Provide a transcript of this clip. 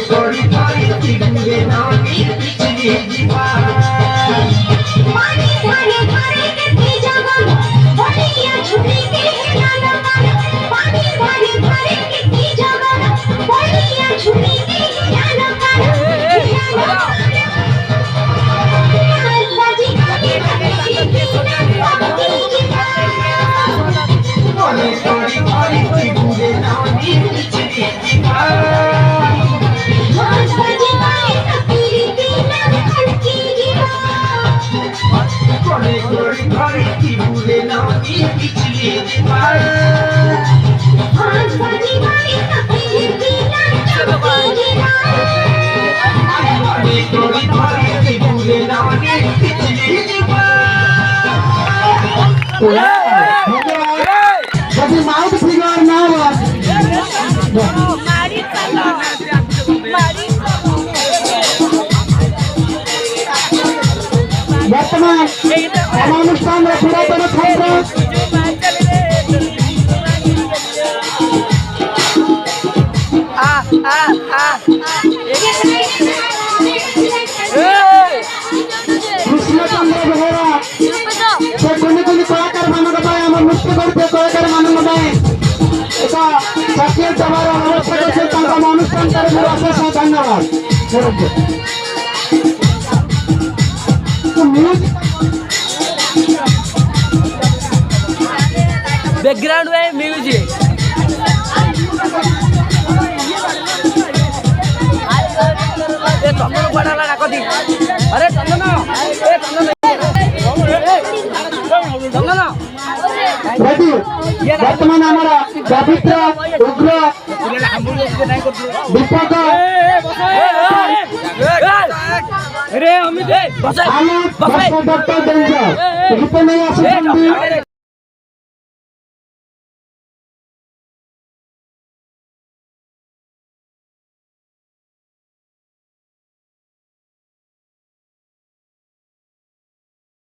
করি ধরে তীরে নামি পিছলে দিবা পানি ধারে ধারে কেটে যাবান বলিয়া ঝুলিকে হেলানো গান পানি ধারে ধারে কেটে যাবান বলিয়া ঝুলিকে হেলানো গান মনে করি ধরে তীরে নামি পিছলে দিবা মনে করি ধরে তীরে নামি পিছলে দিবা মনে করি ধরে তীরে নামি পিছলে দিবা যদি মাউথ ফিগার না হয় বর্তমান আমার অনুষ্ঠান পুরাতন ছাত্র কৃষ্ণচন্দ্র বেহেরা সে কোনি কোনি কଳାକାର ମାନଙ୍କ ପାଇଁ ଆମ ନୃତ୍ୟ କରୁଥିବା କଳାକାର ମାନଙ୍କ ପାଇଁ ଏକ ସକ୍ରିୟ ଦେବାର ବ୍ୟବସ୍ଥା କରିছে ତାଙ୍କ ଆମ ଅନୁଷ୍ଠାନ ତରଫରୁ ଅଶେଷ ଧନ୍ୟବାଦ। बैकग्राउंड में म्यूजिक चंदन पड़ा डाकती अरे चंदन चंदन ବର୍ତ୍ତମାନ ଆମର ପବିତ୍ର ଉଗ୍ର ଦୀପକ अरे अमित ଆମ ଡକ୍ଟର ଗୀତ ନେଇ ଆସୁଛନ୍ତି।